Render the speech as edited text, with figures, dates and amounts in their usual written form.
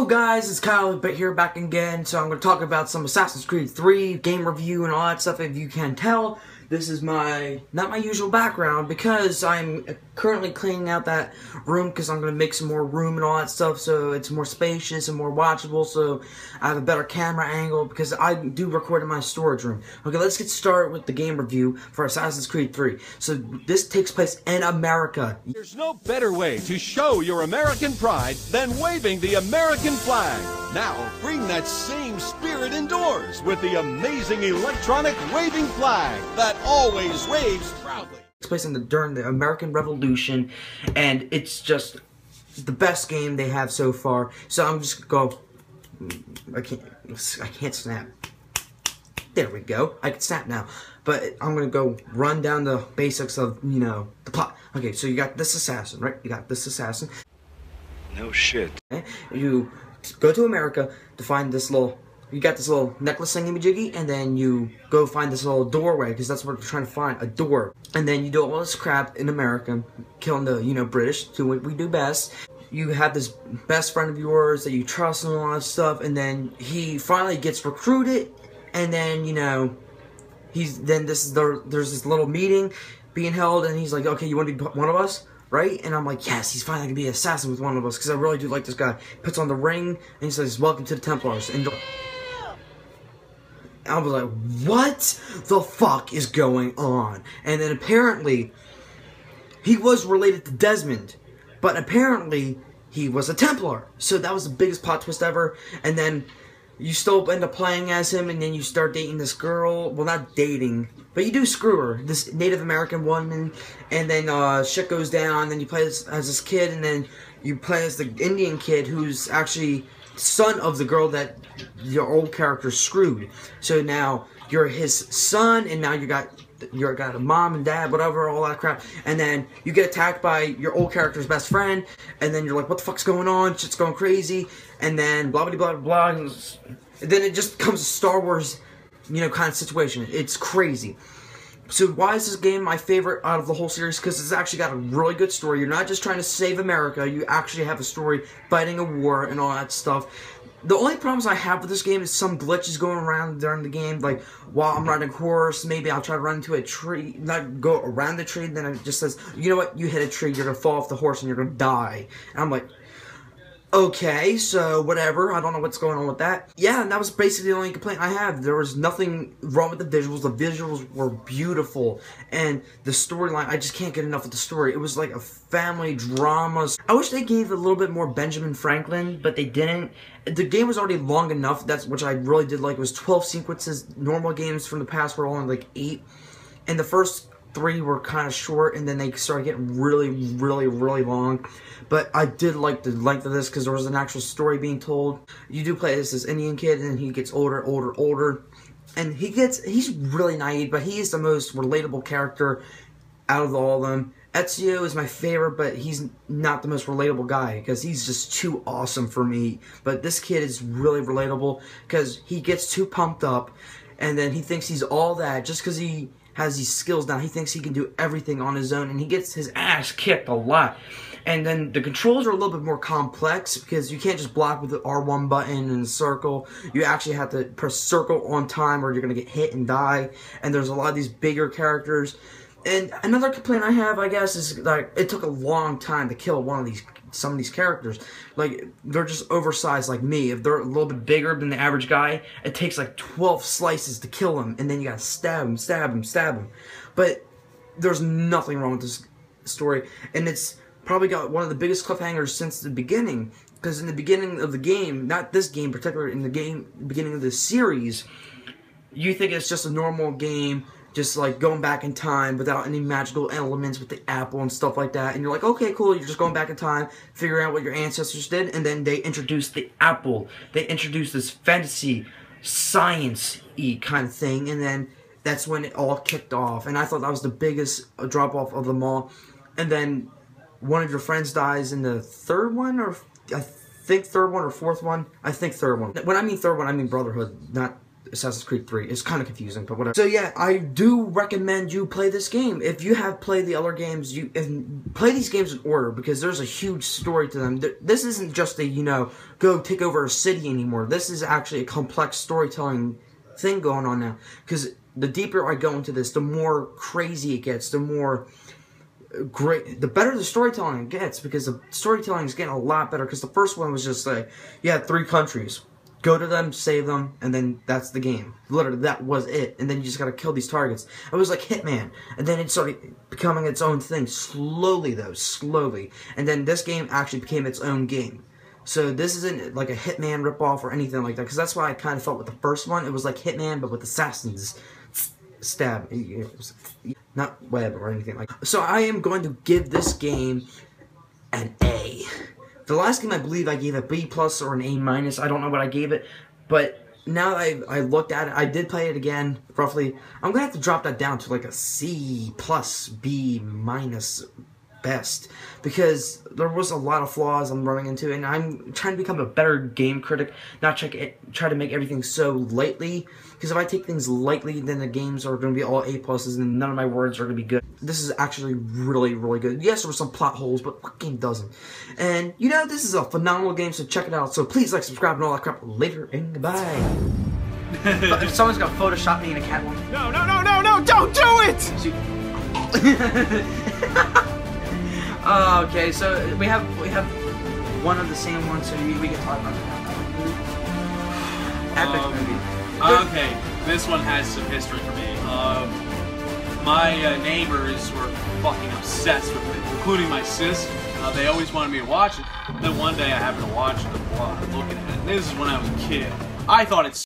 Hello guys, it's Kyle here back again. So I'm going to talk about some Assassin's Creed 3 game review and all that stuff. If you can tell, this is not my usual background because I'm currently cleaning out that room because I'm going to make some more room and all that stuff so it's more spacious and more watchable, so I have a better camera angle because I do record in my storage room. Okay, let's get started with the game review for Assassin's Creed 3. So this takes place in America. There's no better way to show your American pride than waving the American flag. Now, bring that same spirit indoors with the amazing electronic waving flag that always waves proudly. It takes place during the American Revolution, and it's just the best game they have so far. So I'm just gonna go. I can't snap. There we go. I can snap now. But I'm gonna go run down the basics of, the plot. Okay, so you got this assassin, right? You got this assassin. No shit. Okay? You go to America to find this little. You got this little necklace thingy-majiggy, and then you go find this little doorway, because that's what we're trying to find, a door. And then you do all this crap in America, killing the, British, do what we do best. You have this best friend of yours that you trust and all that stuff, and then he finally gets recruited, and then, there's this little meeting being held, and he's like, okay, you want to be one of us? Right? And I'm like, yes, he's finally going to be an assassin with one of us, because I really do like this guy. He puts on the ring, and he says, welcome to the Templars. And I was like, what the fuck is going on? And then apparently, he was related to Desmond, but apparently, he was a Templar. So that was the biggest plot twist ever. And then, you still end up playing as him, and then you start dating this girl. Well, not dating, but you do screw her. This Native American woman, and then shit goes down, and then you play as this kid, and then you play as the Indian kid who's actually son of the girl that your old character screwed. So now you're his son, and now you got a mom and dad, whatever, all that crap. And then you get attacked by your old character's best friend, and then you're like, what the fuck's going on? Shit's going crazy. And then blah blah blah blah. And then it just becomes a Star Wars, kind of situation. It's crazy. So why is this game my favorite out of the whole series? Because it's actually got a really good story. You're not just trying to save America. You actually have a story fighting a war and all that stuff. The only problems I have with this game is some glitches going around during the game. Like, while I'm riding a horse, maybe I'll try to run into a tree, not go around the tree, then it just says, you know what, you hit a tree, you're going to fall off the horse and you're going to die. And I'm like, okay, so whatever, I don't know what's going on with that. Yeah, and that was basically the only complaint I have. There was nothing wrong with the visuals. The visuals were beautiful. And the storyline, I just can't get enough of the story. It was like a family drama. I wish they gave a little bit more Benjamin Franklin, but they didn't. The game was already long enough, which I really did like. It was 12 sequences. Normal games from the past were only like 8. And the first 3 were kind of short, and then they started getting really, really, really long. But I did like the length of this because there was an actual story being told. You do play as this Indian kid, and then he gets older, older. And he's really naive, but he is the most relatable character out of all of them. Ezio is my favorite, but he's not the most relatable guy because he's just too awesome for me. But this kid is really relatable because he gets too pumped up, and then he thinks he's all that just because he has these skills now. He thinks he can do everything on his own, and he gets his ass kicked a lot. And then the controls are a little bit more complex because you can't just block with the R1 button and circle. You actually have to press circle on time or you're going to get hit and die. And there's a lot of these bigger characters. And another complaint I have, I guess, is like it took a long time to kill some of these characters. Like, they're just oversized like me. If they're a little bit bigger than the average guy, it takes like 12 slices to kill them, and then you gotta stab him, stab him, stab him. But there's nothing wrong with this story, and it's probably got one of the biggest cliffhangers since the beginning. Because in the beginning of the game, not this game particularly, in the beginning of the series, you think it's just a normal game, just like going back in time without any magical elements with the apple and stuff like that. And you're like, okay, cool, you're just going back in time, figuring out what your ancestors did. And then they introduced the apple. They introduced this fantasy, science-y kind of thing. And then that's when it all kicked off. And I thought that was the biggest drop-off of them all. And then one of your friends dies in the third one, or I think third one or fourth one. I think third one. When I mean third one, I mean Brotherhood, not Assassin's Creed 3. It's kind of confusing, but whatever. So yeah, I do recommend you play this game. If you have played the other games, play these games in order, because there's a huge story to them. This isn't just a, you know, go take over a city anymore. This is actually a complex storytelling thing going on now. Because the deeper I go into this, the more crazy it gets, the more great, the better the storytelling gets, because the storytelling is getting a lot better. Because the first one was just like, yeah, 3 countries. Go to them, save them, and then that's the game. Literally, that was it. And then you just gotta kill these targets. It was like Hitman. And then it started becoming its own thing. Slowly, though. Slowly. And then this game actually became its own game. So this isn't like a Hitman ripoff or anything like that. Because that's why I kind of felt with the first one. It was like Hitman, but with assassins. Stab. Not web or anything like that. So I am going to give this game an A. The last game, I believe I gave a B+ or an A-. I don't know what I gave it. But now that I looked at it, I did play it again, roughly. I'm going to have to drop that down to like a C+, B- best. Because there was a lot of flaws I'm running into. And I'm trying to become a better game critic. Not try to make everything so lightly. Because if I take things lightly, then the games are going to be all A+, and none of my words are going to be good. This is actually really, really good. Yes, there were some plot holes, but what game doesn't? And, you know, this is a phenomenal game, so check it out. So please like, subscribe, and all that crap. Later, and goodbye. If someone's going to Photoshop me in a Catwoman. No, no, no, no, no, don't do it! Okay, so we have one of the same ones, so we can talk about that. Epic movie. Okay, this one has some history for me. My neighbors were fucking obsessed with it, including my sis. They always wanted me to watch it. Then one day I happened to watch it while looking at it. This is when I was a kid. I thought it's